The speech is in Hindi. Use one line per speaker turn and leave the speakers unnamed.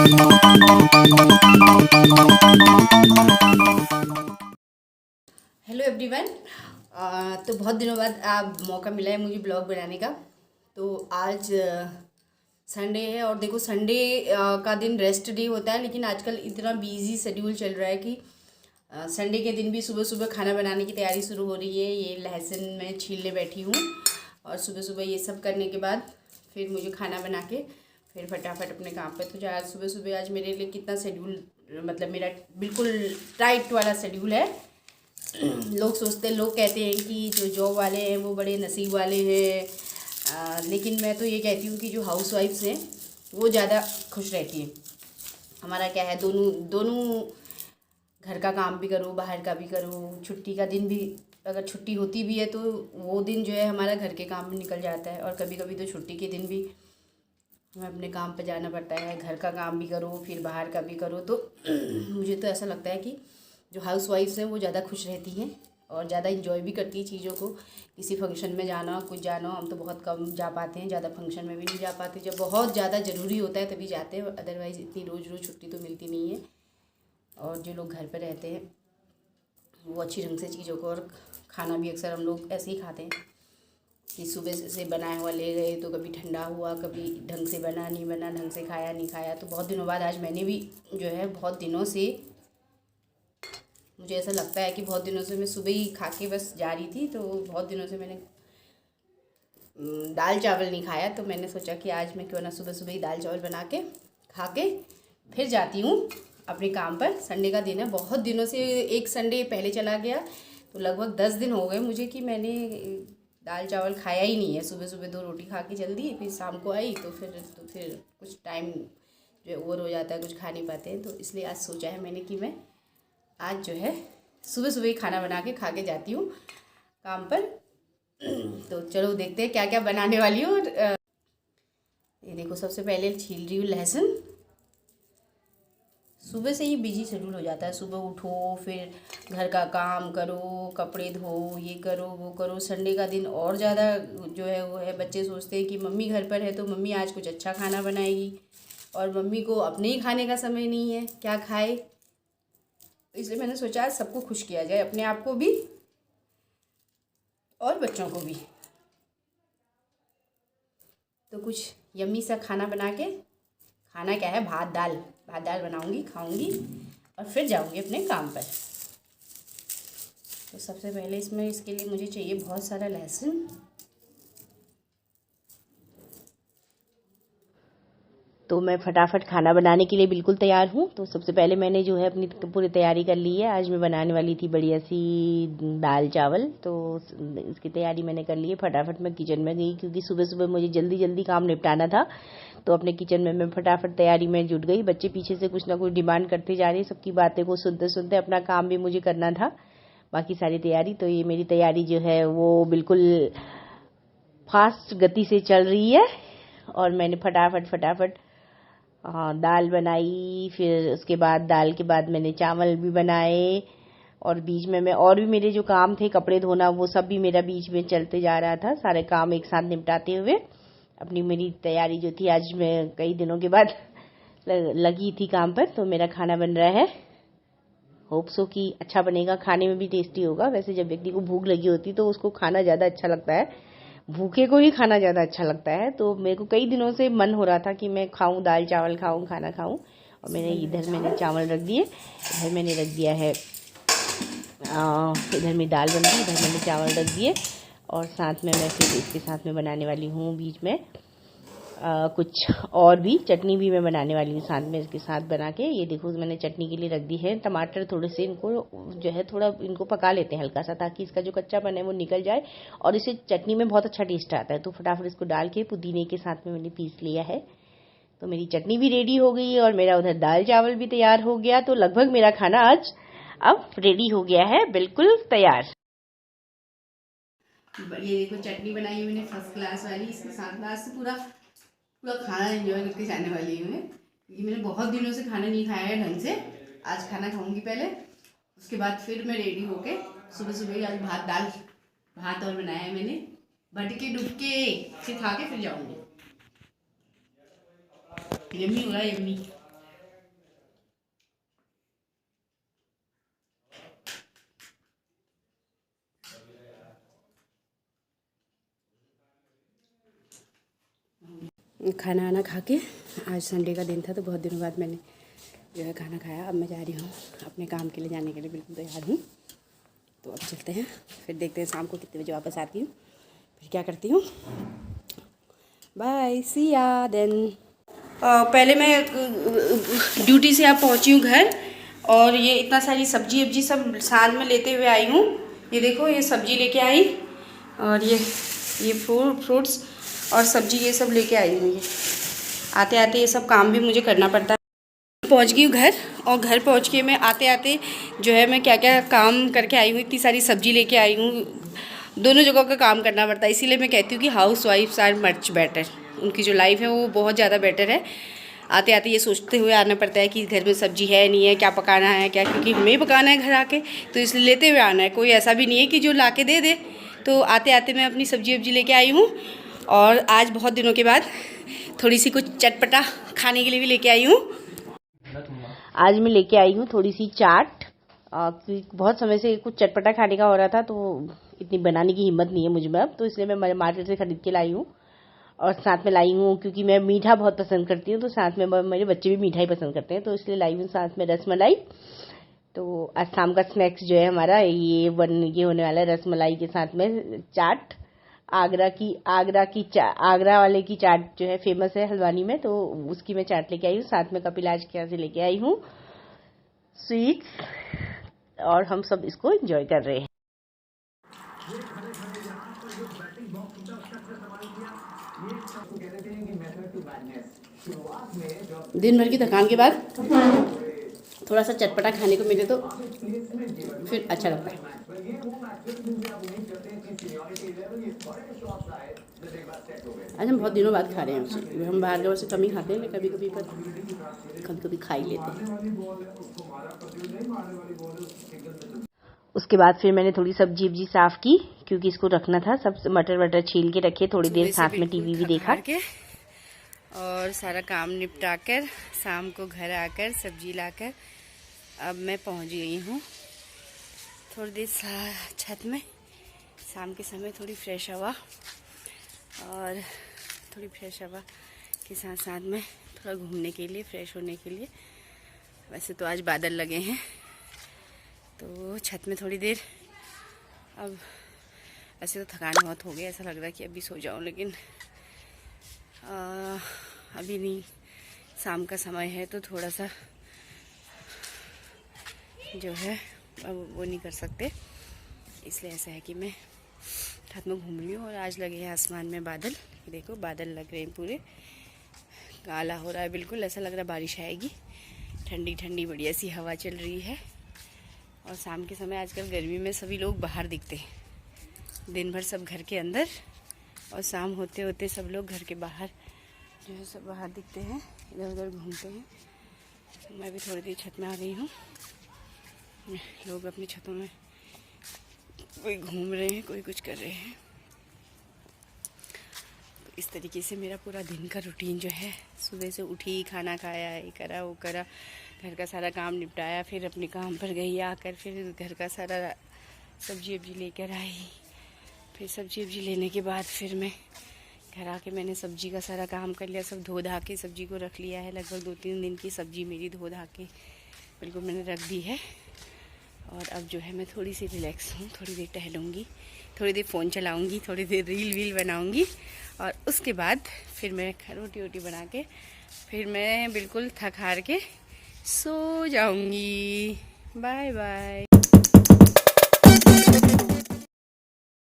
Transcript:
Hello everyone. तो बहुत दिनों बाद आप मौका मिला है मुझे ब्लॉग बनाने का। तो आज संडे है और देखो संडे का दिन रेस्ट डे होता है, लेकिन आजकल इतना बिजी शेड्यूल चल रहा है कि संडे के दिन भी सुबह सुबह खाना बनाने की तैयारी शुरू हो रही है। ये लहसुन मैं छीलने बैठी हूँ और सुबह सुबह ये सब करने के बाद फिर मुझे खाना बना के फिर फटाफट अपने काम पे। तो आज सुबह सुबह आज मेरे लिए कितना शेड्यूल, मतलब मेरा बिल्कुल टाइट वाला शेड्यूल है। लोग कहते हैं कि जो जॉब वाले हैं वो बड़े नसीब वाले हैं, लेकिन मैं तो ये कहती हूँ कि जो हाउस वाइफ्स हैं वो ज़्यादा खुश रहती हैं। हमारा क्या है, दोनों दोनों घर का काम भी करो, बाहर का भी करो, छुट्टी का दिन भी अगर छुट्टी होती भी है तो वो दिन जो है हमारा घर के काम में निकल जाता है। और कभी कभी तो छुट्टी के दिन भी हमें अपने काम पे जाना पड़ता है, घर का काम भी करो फिर बाहर का भी करो। तो मुझे तो ऐसा लगता है कि जो हाउस वाइफ्स हैं वो ज़्यादा खुश रहती हैं और ज़्यादा इंजॉय भी करती हैं चीज़ों को। किसी फंक्शन में जाना, कुछ जाना, हम तो बहुत कम जा पाते हैं, ज़्यादा फंक्शन में भी नहीं जा पाते। जब बहुत ज़्यादा ज़रूरी होता है तभी जाते हैं, अदरवाइज़ इतनी रोज़ रोज़ छुट्टी तो मिलती नहीं है। और जो लोग घर पर रहते हैं वो अच्छी ढंग से चीज़ों को, और खाना भी अक्सर हम लोग ऐसे ही खाते हैं कि सुबह से बनाया हुआ ले गए तो कभी ठंडा हुआ, कभी ढंग से बना नहीं बना, ढंग से खाया नहीं खाया। तो बहुत दिनों बाद आज मैंने भी जो है, बहुत दिनों से मुझे ऐसा लगता है कि बहुत दिनों से मैं सुबह ही खा के बस जा रही थी, तो बहुत दिनों से मैंने दाल चावल नहीं खाया। तो मैंने सोचा कि आज मैं क्यों ना सुबह सुबह ही दाल चावल बना के खा के फिर जाती हूँ अपने काम पर। संडे का दिन है, बहुत दिनों से एक संडे पहले चला गया तो लगभग 10 दिन हो गए मुझे कि मैंने दाल चावल खाया ही नहीं है। सुबह सुबह 2 रोटी खा के चल दी, फिर शाम को आई तो फिर कुछ टाइम जो है ओवर हो जाता है, कुछ खा नहीं पाते हैं। तो इसलिए आज सोचा है मैंने कि मैं आज जो है सुबह सुबह ही खाना बना के खा के जाती हूँ काम पर। तो चलो देखते हैं क्या क्या बनाने वाली हूँ। ये देखो, सबसे पहले छील रही हूँ लहसुन। सुबह से ही बिजी शेड्यूल हो जाता है, सुबह उठो फिर घर का काम करो, कपड़े धो, ये करो वो करो। संडे का दिन और ज़्यादा जो है वो है, बच्चे सोचते हैं कि मम्मी घर पर है तो मम्मी आज कुछ अच्छा खाना बनाएगी, और मम्मी को अपने ही खाने का समय नहीं है, क्या खाए। इसलिए मैंने सोचा आज सबको खुश किया जाए, अपने आप को भी और बच्चों को भी। तो कुछ यम्मी सा खाना बना के, खाना क्या है, भात दाल बनाऊंगी, खाऊंगी और फिर जाऊंगी अपने काम पर। तो सबसे पहले इसके लिए मुझे चाहिए बहुत सारा लहसुन। तो मैं फटाफट खाना बनाने के लिए बिल्कुल तैयार हूँ। तो सबसे पहले मैंने जो है अपनी पूरी तैयारी कर ली है। आज मैं बनाने वाली थी बढ़िया सी दाल चावल, तो इसकी तैयारी मैंने कर ली है। फटाफट मैं किचन में गई क्योंकि सुबह सुबह मुझे जल्दी जल्दी काम निपटाना था। तो अपने किचन में मैं फटाफट तैयारी में जुट गई। बच्चे पीछे से कुछ ना कुछ डिमांड करते जा रहे, सबकी बातें को सुनते सुनते अपना काम भी मुझे करना था, बाकी सारी तैयारी। तो ये मेरी तैयारी जो है वो बिल्कुल फास्ट गति से चल रही है और मैंने फटाफट दाल बनाई। फिर उसके बाद दाल के बाद मैंने चावल भी बनाए, और बीच में मैं और भी मेरे जो काम थे, कपड़े धोना, वो सब भी मेरा बीच में चलते जा रहा था। सारे काम एक साथ निपटाते हुए अपनी मेरी तैयारी जो थी, आज मैं कई दिनों के बाद लगी थी काम पर। तो मेरा खाना बन रहा है, होप सो कि अच्छा बनेगा, खाने में भी टेस्टी होगा। वैसे जब व्यक्ति को भूख लगी होती तो उसको खाना ज़्यादा अच्छा लगता है, भूखे को ही खाना ज़्यादा अच्छा लगता है। तो मेरे को कई दिनों से मन हो रहा था कि मैं खाऊं, दाल चावल खाऊं, खाना खाऊं। और मैंने चावल रख दिए, इधर मैंने रख दिया है, इधर मेरी दाल बन गई, इधर मैंने चावल रख दिए। और साथ में मैं फिर इसके साथ में बनाने वाली हूँ बीच में कुछ और भी चटनी भी मैं बनाने वाली हूँ साथ में, इसके साथ बना के। ये देखो मैंने चटनी के लिए रख दी है टमाटर, थोड़े से इनको जो है थोड़ा इनको पका लेते हैं हल्का सा, ताकि इसका जो कच्चापन है वो निकल जाए और इसे चटनी में बहुत अच्छा टेस्ट आता है। तो फटाफट इसको डाल के पुदीने के साथ में मैंने पीस लिया है। तो मेरी चटनी भी रेडी हो गई और मेरा उधर दाल चावल भी तैयार हो गया। तो लगभग मेरा खाना आज अब रेडी हो गया है, बिल्कुल तैयार। ये देखो चटनी बनाई मैंने फर्स्ट क्लास वाली, इसके साथ आज से पूरा खाना एंजॉय करके जाने वाली हूँ मैं, क्योंकि मैंने बहुत दिनों से खाना नहीं खाया है ढंग से। आज खाना खाऊंगी पहले, उसके बाद फिर मैं रेडी होके सुबह सुबह ही आज भात और बनाया है मैंने, भटके डुबके फिर खा के फिर जाऊंगी। यम्मी हो रहा है, यम्मी। खाना वाना खा के, आज संडे का दिन था तो बहुत दिनों बाद मैंने जो है खाना खाया। अब मैं जा रही हूँ अपने काम के लिए, जाने के लिए बिल्कुल तैयार हूँ। तो अब चलते हैं, फिर देखते हैं शाम को कितने बजे वापस आती हूँ, फिर क्या करती हूँ। बाय, सी या देन। पहले मैं ड्यूटी से अब पहुँची हूँ घर, और ये इतना सारी सब्जी वब्जी सब साथ में लेते हुए आई हूँ। ये देखो, ये सब्जी लेके आई, और ये फ्रूट्स और सब्जी ये सब लेके आई हूँ। ये आते आते ये सब काम भी मुझे करना पड़ता है। पहुँच गई हूँ घर, और घर पहुँच के मैं आते आते जो है मैं क्या क्या काम करके आई हूँ। इतनी सारी सब्जी लेके आई हूँ, दोनों जगहों का काम करना पड़ता है। इसीलिए मैं कहती हूँ कि house wives are much better, उनकी जो लाइफ है वो बहुत ज़्यादा बेटर है। आते आते ये सोचते हुए आना पड़ता है कि घर में सब्जी है नहीं है, क्या पकाना है क्या, क्योंकि हमें ही पकाना है घर आके, तो इसलिए लेते हुए आना है। कोई ऐसा भी नहीं है कि जो ला के दे दे। तो आते आते मैं अपनी सब्जी वब्जी लेके आई हूँ, और आज बहुत दिनों के बाद थोड़ी सी कुछ चटपटा खाने के लिए भी लेके आई हूँ। आज मैं लेके आई हूँ थोड़ी सी चाट, बहुत समय से कुछ चटपटा खाने का हो रहा था, तो इतनी बनाने की हिम्मत नहीं है मुझ में अब, तो इसलिए मैं मार्केट से खरीद के लाई हूँ। और साथ में लाई हूँ क्योंकि मैं मीठा बहुत पसंद करती हूँ, तो साथ में मेरे बच्चे भी मीठा ही पसंद करते हैं, तो इसलिए लाई हूँ साथ में रसमलाई। तो आज शाम का स्नैक्स जो है हमारा ये होने वाला है, रसमलाई के साथ में चाट। आगरा वाले की चाट जो है फेमस है हल्द्वानी में, तो उसकी मैं चाट लेके आई हूँ। साथ में कपिलाज के यहाँ से लेके आई हूँ स्वीट्स, और हम सब इसको एंजॉय कर रहे हैं। दिन भर की थकान के बाद थोड़ा सा चटपटा खाने को मिले तो फिर अच्छा लगता है। आज हम बहुत दिनों बाद खा रहे हैं उसे, हम बाहर के से कम ही खाते हैं, कभी कभी खा ही लेते हैं। उसके बाद फिर मैंने थोड़ी सब्जी वब्जी साफ़ की, क्योंकि इसको रखना था। सब मटर वटर छील के रखे, थोड़ी देर साथ में टीवी भी देखा के, और सारा काम निपटा कर शाम को घर आकर सब्जी लाकर अब मैं पहुंच गई हूँ थोड़ी देर छत में। शाम के समय थोड़ी फ्रेश हवा, और थोड़ी फ्रेश हवा के साथ साथ में थोड़ा घूमने के लिए, फ्रेश होने के लिए। वैसे तो आज बादल लगे हैं, तो छत में थोड़ी देर। अब ऐसे तो थकान बहुत हो गई, ऐसा लग रहा है कि अभी सो जाऊं, लेकिन अभी नहीं, शाम का समय है तो थोड़ा सा जो है अब वो नहीं कर सकते, इसलिए ऐसा है कि मैं छत में घूम रही हूँ। और आज लगे हैं आसमान में बादल, देखो बादल लग रहे हैं, पूरे काला हो रहा है बिल्कुल, ऐसा लग रहा है बारिश आएगी। ठंडी ठंडी बढ़िया सी हवा चल रही है, और शाम के समय आजकल गर्मी में सभी लोग बाहर दिखते हैं, दिन भर सब घर के अंदर, और शाम होते होते सब लोग घर के बाहर जो है सब बाहर दिखते हैं, इधर उधर घूमते हैं। तो मैं भी थोड़ी देर छत में आ गई हूँ। लोग अपनी छतों में कोई घूम रहे हैं, कोई कुछ कर रहे हैं। तो इस तरीके से मेरा पूरा दिन का रूटीन जो है, सुबह से उठी, खाना खाया, ये करा वो करा, घर का सारा काम निपटाया, फिर अपने काम पर गई, आकर फिर घर का सारा सब्जी वब्जी लेकर आई। फिर सब्जी वब्जी लेने के बाद फिर मैं घर आके मैंने सब्जी का सारा काम कर लिया, सब धो धा के सब्जी को रख लिया है। लगभग 2-3 दिन की सब्जी मेरी धो धा के बिल्कुल मैंने रख दी है। और अब जो है मैं थोड़ी सी रिलैक्स हूँ, थोड़ी देर टहलूँगी, थोड़ी देर फ़ोन चलाऊँगी, थोड़ी देर रील वील बनाऊँगी, और उसके बाद फिर मैं रोटी वोटी बना के फिर मैं बिल्कुल थक हार के सो जाऊँगी। Bye bye.